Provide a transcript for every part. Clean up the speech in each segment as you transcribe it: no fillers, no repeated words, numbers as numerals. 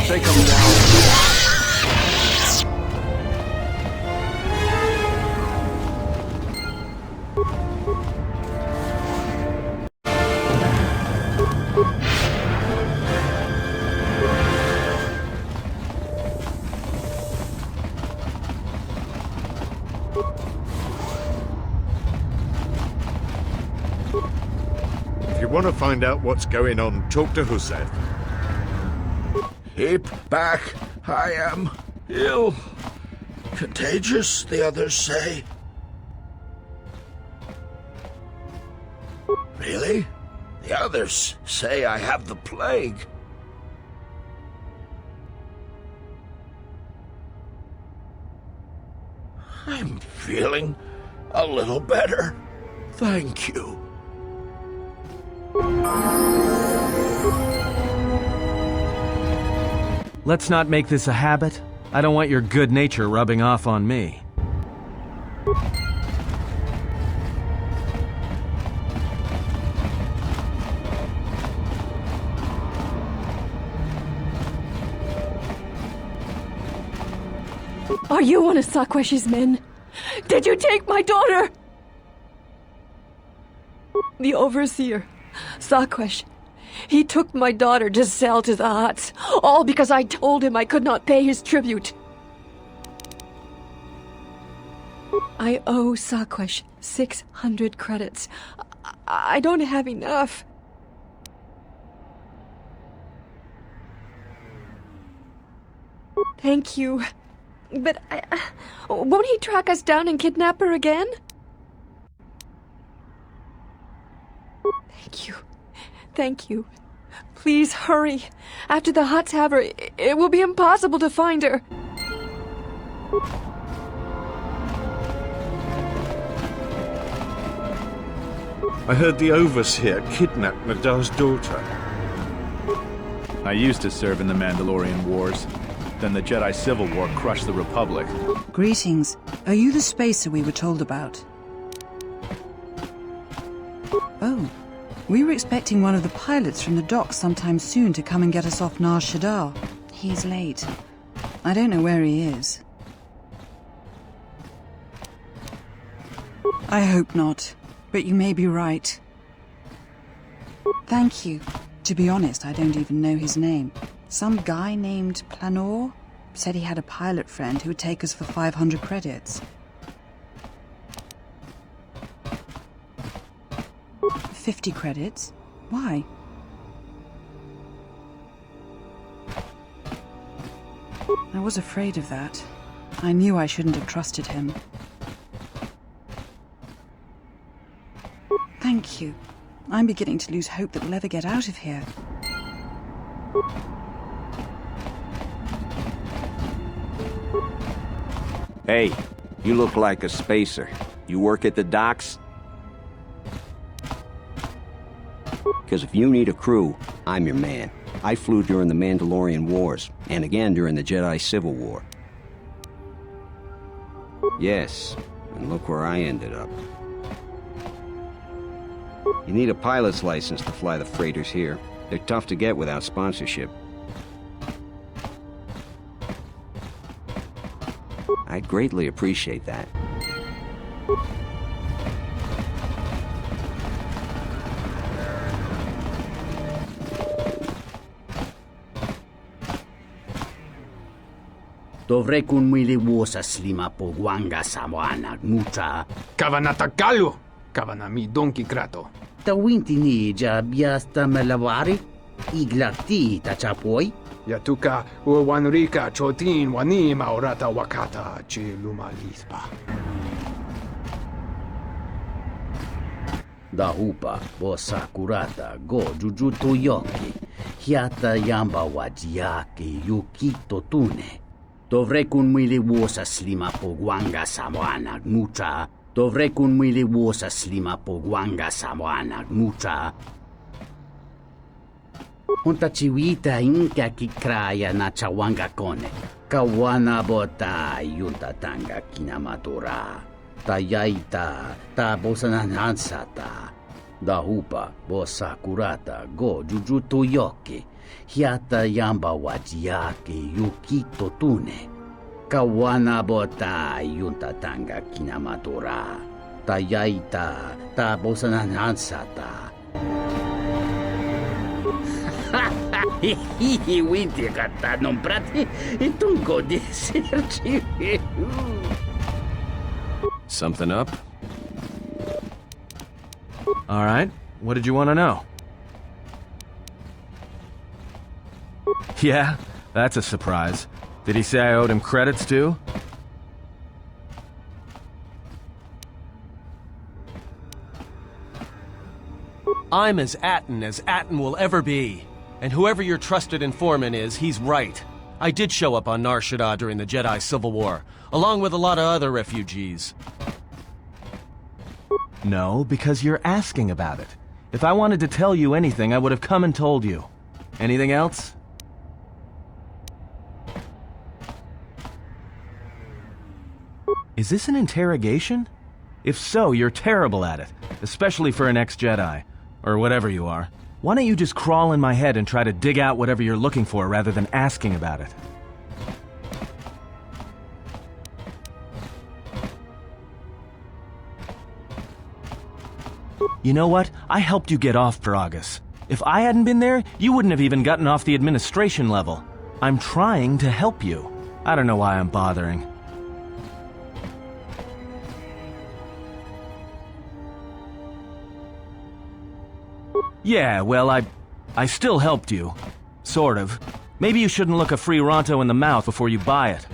Take him down. If you want to find out what's going on, talk to Huseth. Keep back. I am ill. Contagious, the others say. Really? The others say I have the plague. I'm feeling a little better. Thank you. Let's not make this a habit. I don't want your good nature rubbing off on me. Are you one of Sakwesh's men? Did you take my daughter? The overseer, Sakwesh, he took my daughter to sell to the Hutts, all because I told him I could not pay his tribute. I owe Sakwesh 600 credits. I don't have enough. Thank you. But won't he track us down and kidnap her again? Thank you. Thank you. Please hurry. After the Hutts have her, it will be impossible to find her. I heard the Overseer kidnapped Nadar's daughter. I used to serve in the Mandalorian Wars. Then the Jedi Civil War crushed the Republic. Greetings. Are you the spacer we were told about? Oh. We were expecting one of the pilots from the docks sometime soon to come and get us off Nar Shaddaa. He's late. I don't know where he is. I hope not, but you may be right. Thank you. To be honest, I don't even know his name. Some guy named Planor said he had a pilot friend who would take us for 500 credits. 50 credits? Why? I was afraid of that. I knew I shouldn't have trusted him. Thank you. I'm beginning to lose hope that we'll ever get out of here. Hey, you look like a spacer. You work at the docks? Because if you need a crew, I'm your man. I flew during the Mandalorian Wars, and again during the Jedi Civil War. Yes, and look where I ended up. You need a pilot's license to fly the freighters here. They're tough to get without sponsorship. I'd greatly appreciate that. Dovrei kun milivuosa slima po wanga sawana mucha. Kavanatakalu! Kavanami donki grato. Ta winti ni ja biasta malavari? Iglati ta chapoi? Yatuka uwanrika chotin wani maurata wakata chi luma lispa. Da hupa bosa kurata go jujuto yoki. Hiata yamba wajiake yukito tune. Dovrei kun milivuosa slima po wanga sawana mucha. Dovrei kun milivuosa slima po wanga sawana mucha. Hunta chiwita inka kikraya na chawanga kone. Kawana bota yunta tanga kinamatura. Tayaita ta bosananansata. Da hupa bosa kurata go jujuto yoki. Hiata yamba wajiake yukito tune. Kawana bota yunta tanga kinamatura. Tayaita ta bosananansata. Winti kata nombrati itungo de serci. Something up? All right. What did you want to know? Yeah, that's a surprise. Did he say I owed him credits too? I'm as Atton will ever be. And whoever your trusted informant is, he's right. I did show up on Nar Shaddaa during the Jedi Civil War, along with a lot of other refugees. No, because you're asking about it. If I wanted to tell you anything, I would have come and told you. Anything else? Is this an interrogation? If so, you're terrible at it, especially for an ex-Jedi, or whatever you are. Why don't you just crawl in my head and try to dig out whatever you're looking for rather than asking about it? You know what? I helped you get off Peragus. If I hadn't been there, you wouldn't have even gotten off the administration level. I'm trying to help you. I don't know why I'm bothering. Yeah, well, I still helped you. Sort of. Maybe you shouldn't look a free Ronto in the mouth before you buy it.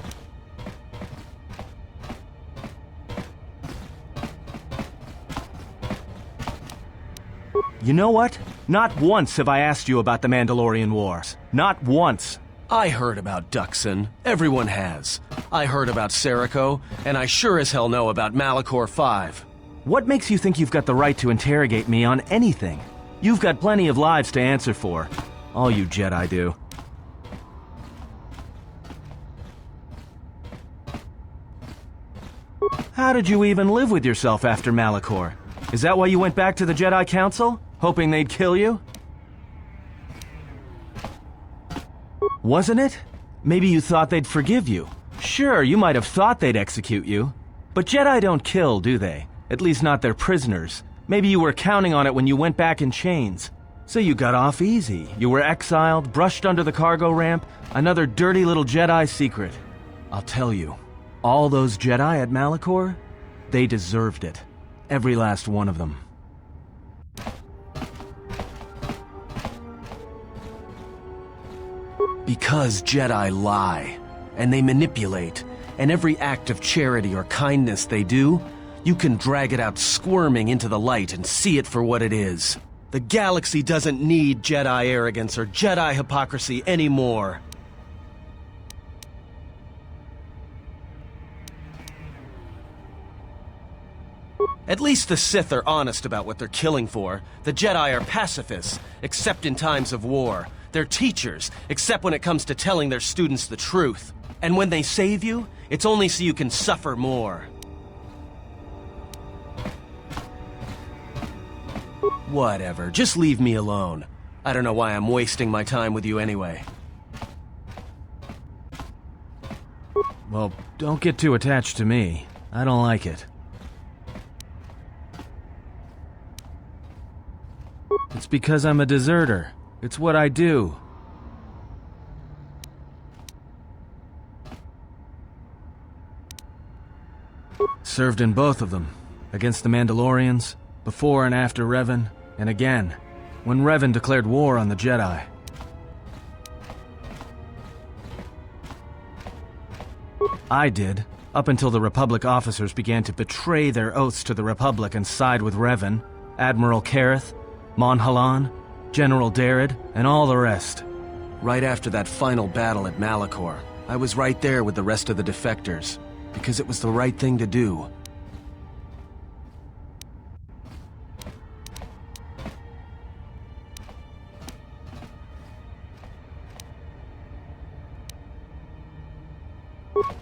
You know what? Not once have I asked you about the Mandalorian Wars. Not once. I heard about Duxon. Everyone has. I heard about Serico, and I sure as hell know about Malachor 5. What makes you think you've got the right to interrogate me on anything? You've got plenty of lives to answer for. All you Jedi do. How did you even live with yourself after Malachor? Is that why you went back to the Jedi Council? Hoping they'd kill you? Wasn't it? Maybe you thought they'd forgive you. Sure, you might have thought they'd execute you. But Jedi don't kill, do they? At least not their prisoners. Maybe you were counting on it when you went back in chains. So you got off easy. You were exiled, brushed under the cargo ramp, another dirty little Jedi secret. I'll tell you, all those Jedi at Malachor, they deserved it. Every last one of them. Because Jedi lie, and they manipulate, and every act of charity or kindness they do, you can drag it out squirming into the light and see it for what it is. The galaxy doesn't need Jedi arrogance or Jedi hypocrisy anymore. At least the Sith are honest about what they're killing for. The Jedi are pacifists, except in times of war. They're teachers, except when it comes to telling their students the truth. And when they save you, it's only so you can suffer more. Whatever, just leave me alone. I don't know why I'm wasting my time with you anyway. Well, don't get too attached to me. I don't like it. It's because I'm a deserter. It's what I do. Served in both of them. Against the Mandalorians, before and after Revan, and again, when Revan declared war on the Jedi. I did, up until the Republic officers began to betray their oaths to the Republic and side with Revan, Admiral Kareth, Mon Halan, General Darad, and all the rest. Right after that final battle at Malachor, I was right there with the rest of the defectors, because it was the right thing to do.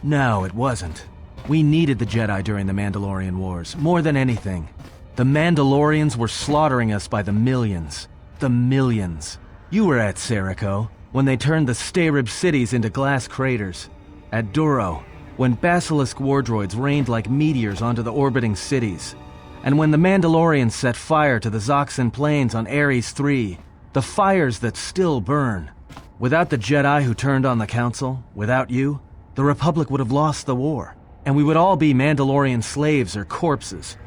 No, it wasn't. We needed the Jedi during the Mandalorian Wars, more than anything. The Mandalorians were slaughtering us by the millions. The millions. You were at Serico, when they turned the Sterib cities into glass craters. At Duro, when Basilisk war droids rained like meteors onto the orbiting cities. And when the Mandalorians set fire to the Zoxan plains on Ares III, the fires that still burn. Without the Jedi who turned on the Council, without you, the Republic would have lost the war, and we would all be Mandalorian slaves or corpses.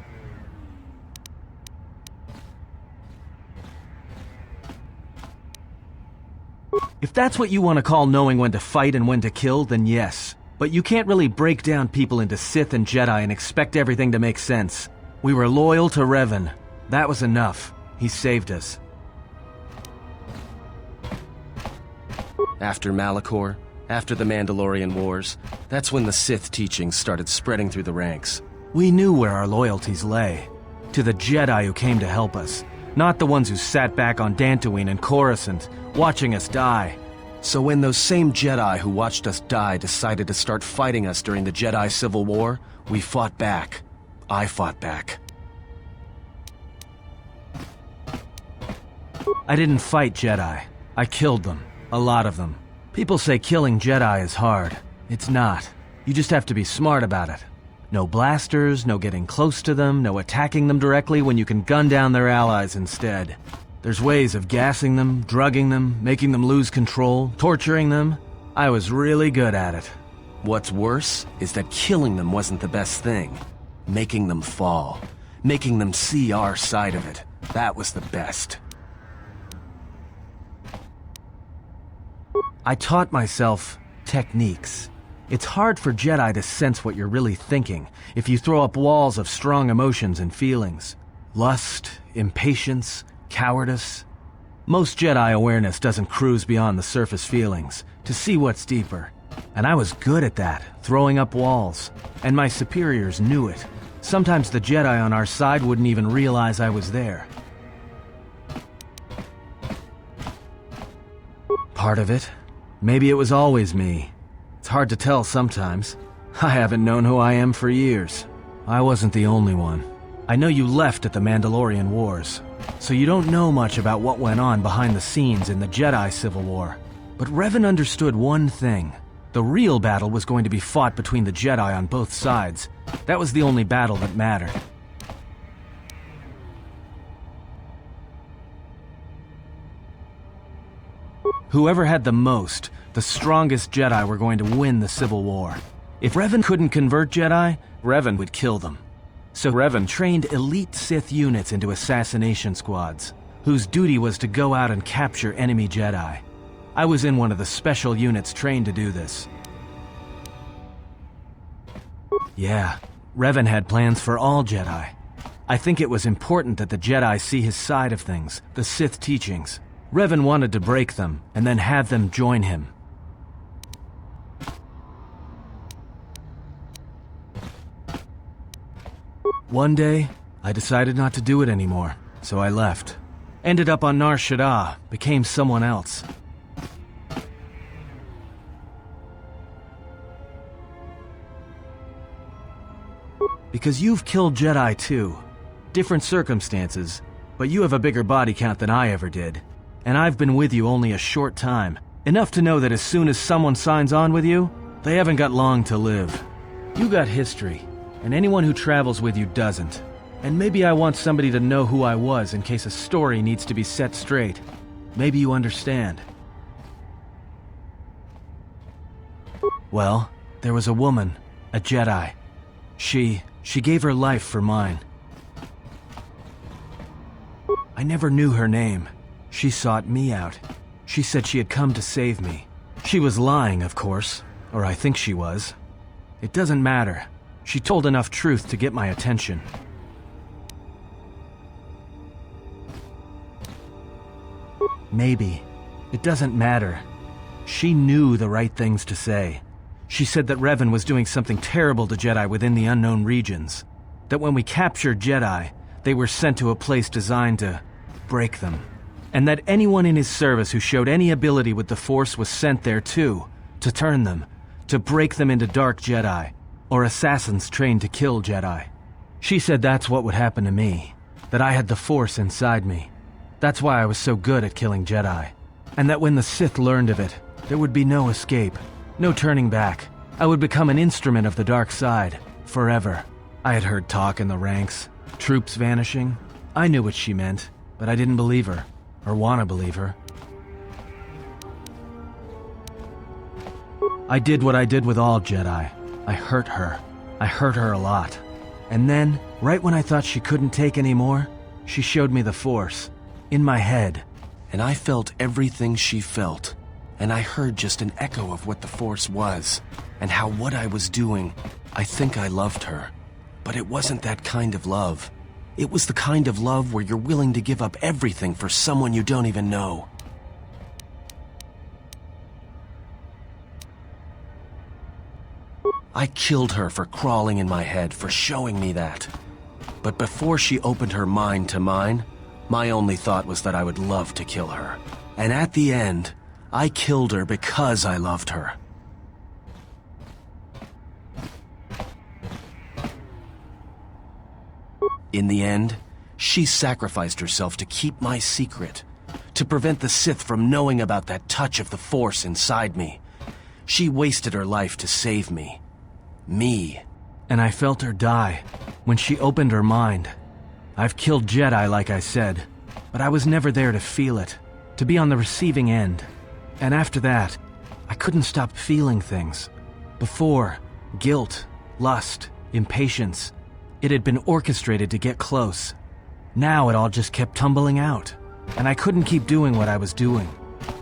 If that's what you want to call knowing when to fight and when to kill, then yes. But you can't really break down people into Sith and Jedi and expect everything to make sense. We were loyal to Revan. That was enough. He saved us. After Malachor, after the Mandalorian Wars, that's when the Sith teachings started spreading through the ranks. We knew where our loyalties lay. To the Jedi who came to help us, not the ones who sat back on Dantooine and Coruscant, watching us die. So when those same Jedi who watched us die decided to start fighting us during the Jedi Civil War, we fought back. I fought back. I didn't fight Jedi. I killed them. A lot of them. People say killing Jedi is hard. It's not. You just have to be smart about it. No blasters, no getting close to them, no attacking them directly when you can gun down their allies instead. There's ways of gassing them, drugging them, making them lose control, torturing them. I was really good at it. What's worse is that killing them wasn't the best thing. Making them fall. Making them see our side of it. That was the best. I taught myself techniques. It's hard for Jedi to sense what you're really thinking if you throw up walls of strong emotions and feelings. Lust, impatience, cowardice. Most Jedi awareness doesn't cruise beyond the surface feelings to see what's deeper. And I was good at that, throwing up walls. And my superiors knew it. Sometimes the Jedi on our side wouldn't even realize I was there. Part of it. Maybe it was always me. It's hard to tell sometimes. I haven't known who I am for years. I wasn't the only one. I know you left at the Mandalorian Wars, so you don't know much about what went on behind the scenes in the Jedi Civil War. But Revan understood one thing. The real battle was going to be fought between the Jedi on both sides. That was the only battle that mattered. Whoever had the most, the strongest Jedi were going to win the Civil War. If Revan couldn't convert Jedi, Revan would kill them. So Revan trained elite Sith units into assassination squads, whose duty was to go out and capture enemy Jedi. I was in one of the special units trained to do this. Yeah, Revan had plans for all Jedi. I think it was important that the Jedi see his side of things, the Sith teachings. Revan wanted to break them, and then have them join him. One day, I decided not to do it anymore, so I left. Ended up on Nar Shaddaa, became someone else. Because you've killed Jedi too. Different circumstances, but you have a bigger body count than I ever did. And I've been with you only a short time. Enough to know that as soon as someone signs on with you, they haven't got long to live. You got history, and anyone who travels with you doesn't. And maybe I want somebody to know who I was in case a story needs to be set straight. Maybe you understand. Well, there was a woman, a Jedi. She gave her life for mine. I never knew her name. She sought me out. She said she had come to save me. She was lying, of course, or I think she was. It doesn't matter. She told enough truth to get my attention. Maybe. It doesn't matter. She knew the right things to say. She said that Revan was doing something terrible to Jedi within the unknown regions. That when we captured Jedi, they were sent to a place designed to break them. And that anyone in his service who showed any ability with the Force was sent there too, to turn them, to break them into dark Jedi, or assassins trained to kill Jedi. She said that's what would happen to me, that I had the Force inside me. That's why I was so good at killing Jedi. And that when the Sith learned of it, there would be no escape, no turning back. I would become an instrument of the dark side, forever. I had heard talk in the ranks, troops vanishing. I knew what she meant, but I didn't believe her, or want to believe her. I did what I did with all Jedi. I hurt her. I hurt her a lot. And then, right when I thought she couldn't take any more, she showed me the Force. In my head. And I felt everything she felt. And I heard just an echo of what the Force was. And how what I was doing, I think I loved her. But it wasn't that kind of love. It was the kind of love where you're willing to give up everything for someone you don't even know. I killed her for crawling in my head, for showing me that. But before she opened her mind to mine, my only thought was that I would love to kill her. And at the end, I killed her because I loved her. In the end, she sacrificed herself to keep my secret, to prevent the Sith from knowing about that touch of the Force inside me. She wasted her life to save me. Me. And I felt her die when she opened her mind. I've killed Jedi, like I said, but I was never there to feel it, to be on the receiving end. And after that, I couldn't stop feeling things. Before, guilt, lust, impatience. It had been orchestrated to get close. Now it all just kept tumbling out, and I couldn't keep doing what I was doing.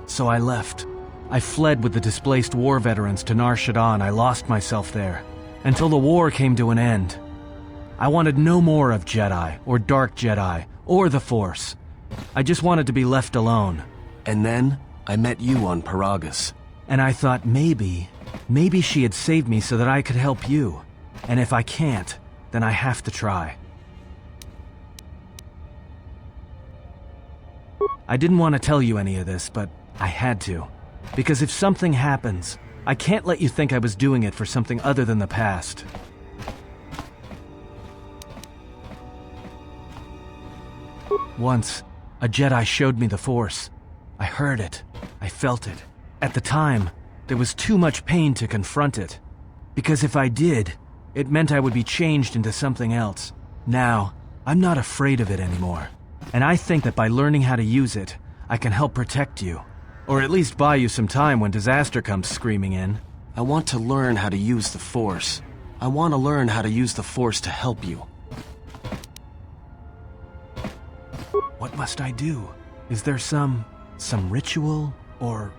So I left. I fled with the displaced war veterans to Nar Shaddaa, and I lost myself there, until the war came to an end. I wanted no more of Jedi, or Dark Jedi, or the Force. I just wanted to be left alone. And then, I met you on Paragus. And I thought maybe she had saved me so that I could help you. And if I can't, then I have to try. I didn't want to tell you any of this, but I had to. Because if something happens, I can't let you think I was doing it for something other than the past. Once, a Jedi showed me the Force. I heard it. I felt it. At the time, there was too much pain to confront it. Because if I did, it meant I would be changed into something else. Now, I'm not afraid of it anymore. And I think that by learning how to use it, I can help protect you. Or at least buy you some time when disaster comes screaming in. I want to learn how to use the Force. I want to learn how to use the Force to help you. What must I do? Is there some ritual, or...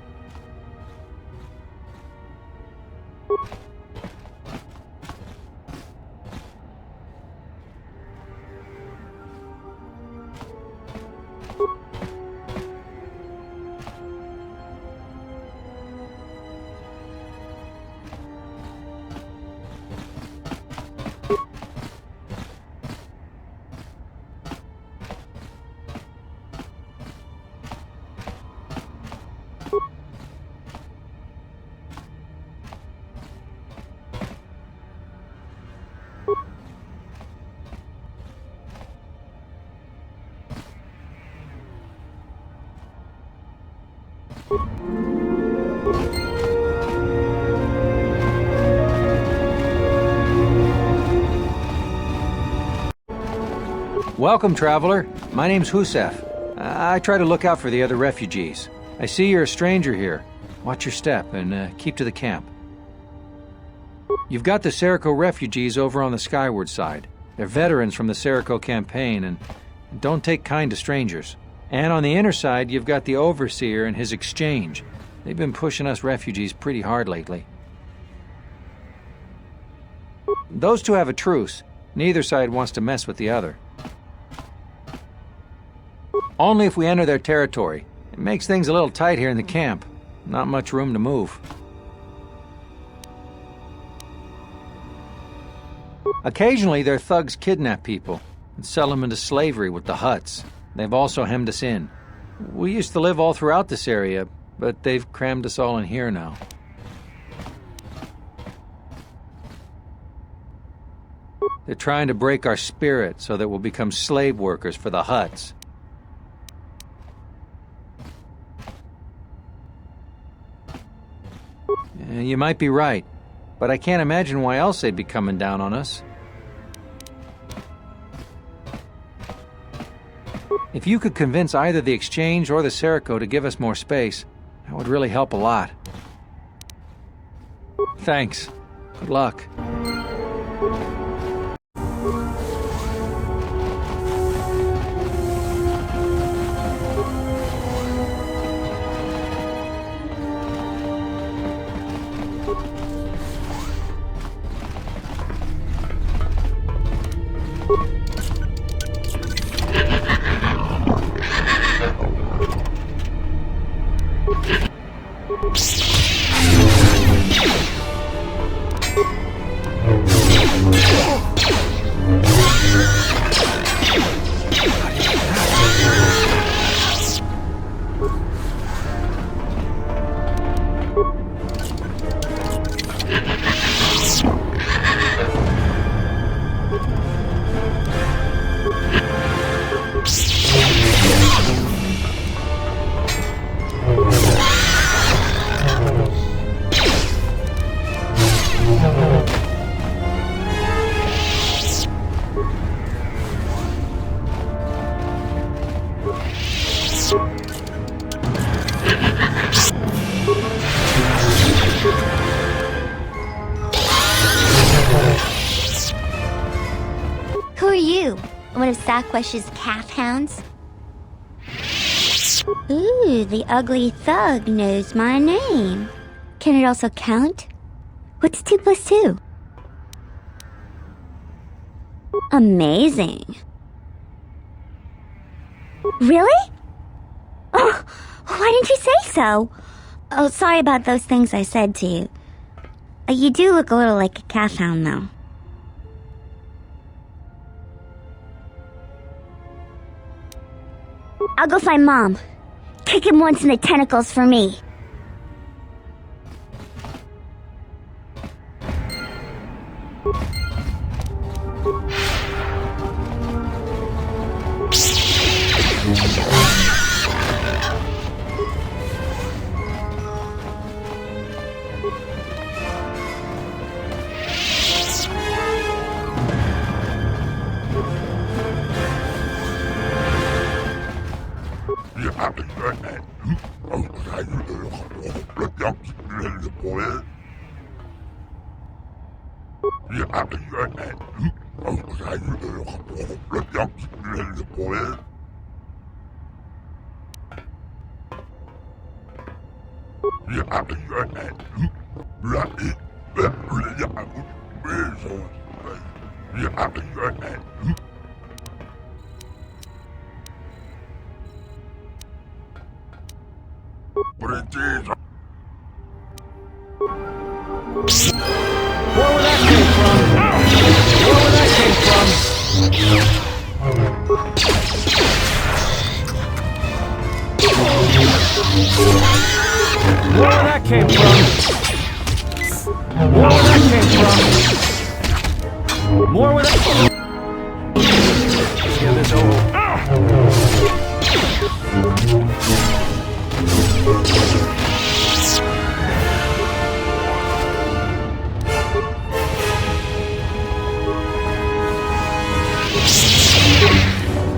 Welcome, traveler. My name's Husef. I try to look out for the other refugees. I see you're a stranger here. Watch your step and keep to the camp. You've got the Serico refugees over on the skyward side. They're veterans from the Serico campaign and don't take kind to strangers. And on the inner side, you've got the Overseer and his exchange. They've been pushing us refugees pretty hard lately. Those two have a truce. Neither side wants to mess with the other. Only if we enter their territory. It makes things a little tight here in the camp. Not much room to move. Occasionally, their thugs kidnap people and sell them into slavery with the Hutts. They've also hemmed us in. We used to live all throughout this area, but they've crammed us all in here now. They're trying to break our spirit so that we'll become slave workers for the Hutts. You might be right, but I can't imagine why else they'd be coming down on us. If you could convince either the Exchange or the Serico to give us more space, that would really help a lot. Thanks. Good luck. Who are you? One of Saquesh's calf hounds? Ooh, the ugly thug knows my name. Can it also count? What's 2 plus 2? Amazing. Really? Oh, why didn't you say so? Oh, sorry about those things I said to you. You do look a little like a calf hound, though. I'll go find Mom. Kick him once in the tentacles for me.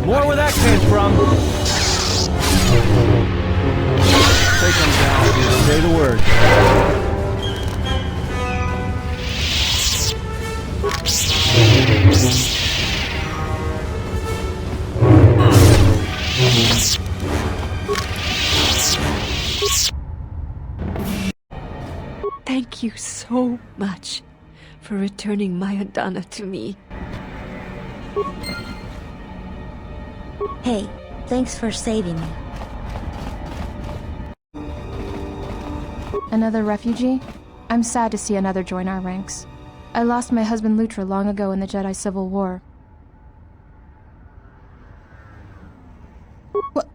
More where that came from. Take them down. Say the word. Thank you so much for returning my Adana to me. Hey, thanks for saving me. Another refugee? I'm sad to see another join our ranks. I lost my husband Lutra long ago in the Jedi Civil War. What?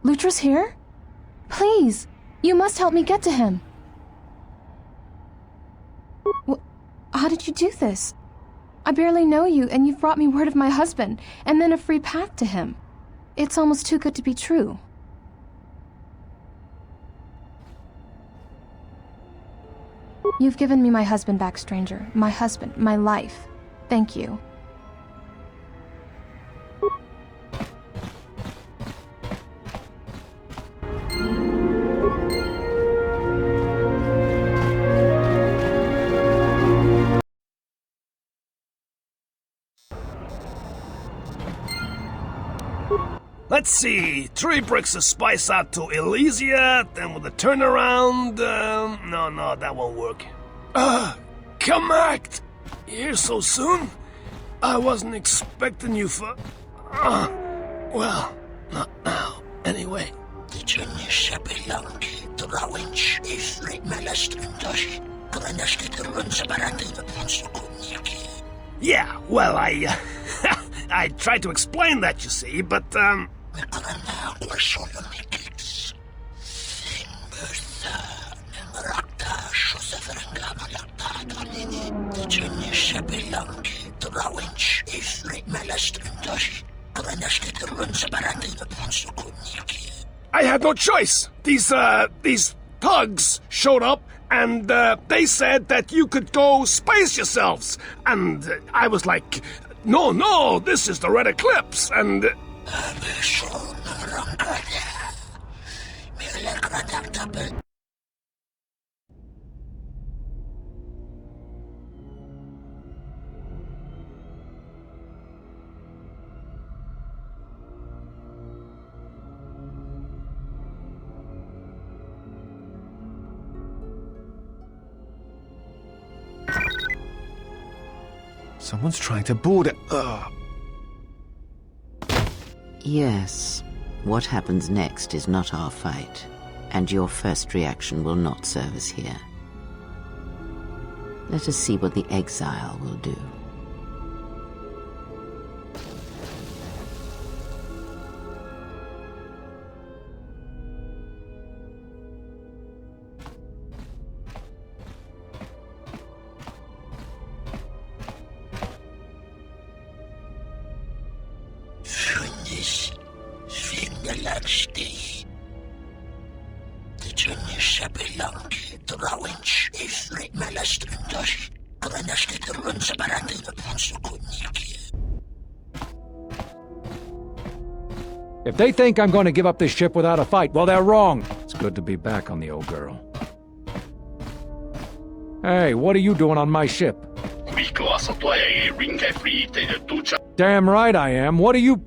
Lutra's here? Please, you must help me get to him. How did you do this? I barely know you, and you've brought me word of my husband, and then a free path to him. It's almost too good to be true. You've given me my husband back, stranger. My husband, my life. Thank you. Let's see, 3 bricks of spice out to Elysia, then with a turnaround, no, that won't work. Come act! Here so soon? I wasn't expecting you for... well, not now, anyway. Yeah, well, I tried to explain that, you see, but, I had no choice. These thugs showed up, and, they said that you could go space yourselves. And I was like, no, this is the Red Eclipse, and... Someone's trying to board it. Yes. What happens next is not our fight, and your first reaction will not serve us here. Let us see what the exile will do. If they think I'm going to give up this ship without a fight, well, they're wrong. It's good to be back on the old girl. Hey, what are you doing on my ship? Damn right I am. What are you...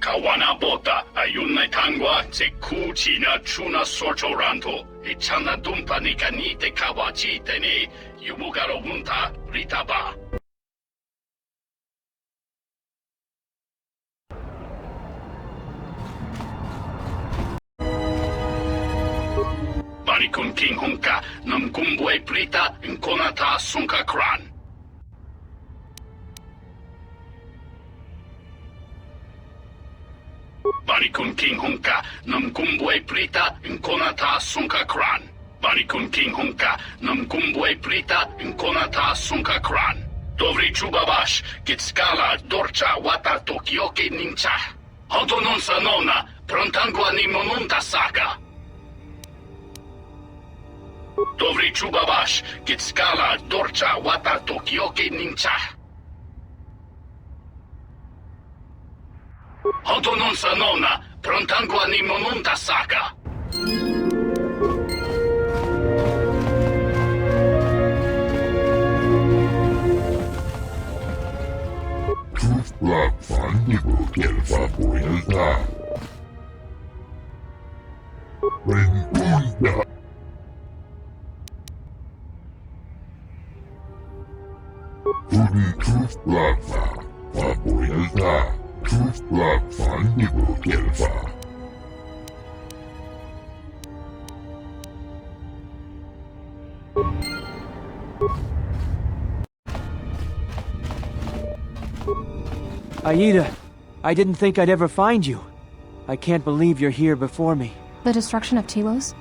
Kawanabota, ayunay tangwa, se kuchina chuna sorchoranto, ichana dumpa ni kanite kawachite ni, yumugaro wunta ritaba. Barikun king hunka, nam kumbwe prita, inkonata sunka kran. Barikun king hunka, nam kumbwe prita, inkonata sunka kran. Barikun king hunka, nam kumbwe prita, inkonata sunka kran. Dovri chubabash, kitskala, dorcha, wata tokyoke nincha. Hoto non sanona, prontangua ni monunta saka. Dovri chubabash, kitskala, dorcha, wata tokyoke nincha. Nonsa nona, prontangua ni monunta saka. Aida, I didn't think I'd ever find you. I can't believe you're here before me. The destruction of Telos?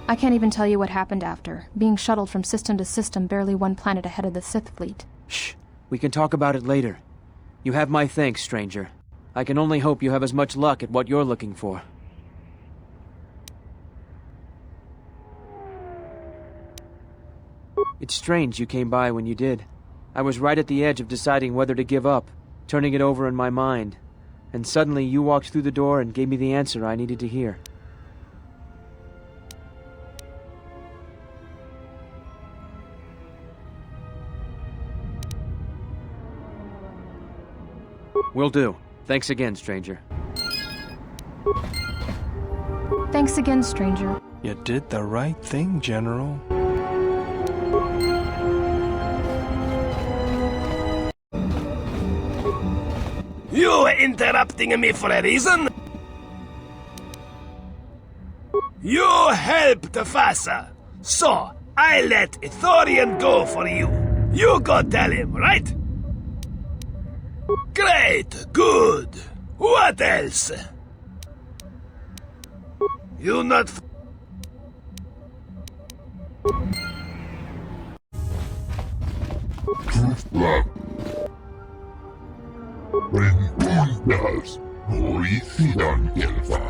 I can't even tell you what happened after, being shuttled from system to system barely one planet ahead of the Sith fleet. Shh, we can talk about it later. You have my thanks, stranger. I can only hope you have as much luck at what you're looking for. It's strange you came by when you did. I was right at the edge of deciding whether to give up, turning it over in my mind, and suddenly you walked through the door and gave me the answer I needed to hear. Will do. Thanks again, stranger. Thanks again, stranger. You did the right thing, General. You were interrupting me for a reason? You helped Fasa, so I let Ithorian go for you. You go tell him, right? Great, good. What else? You not... Rengundas, Norisidan Gelfa,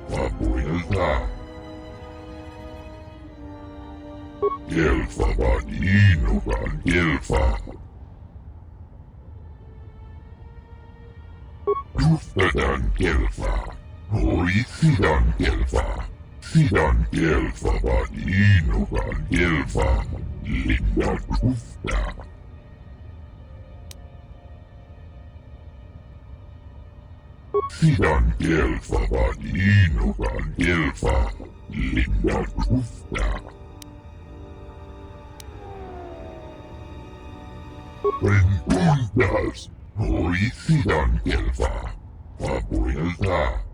Papuelta. Gelfa Badinogan Gelfa. Justadan Gelfa, Norisidan Gelfa. Sidan Gelfa Badinogan Gelfa, Linda Justa. Sidan Gelfa Badinogan Gelfa, Linda Justa. Rengundas, Norisidan Gelfa, Papuelta.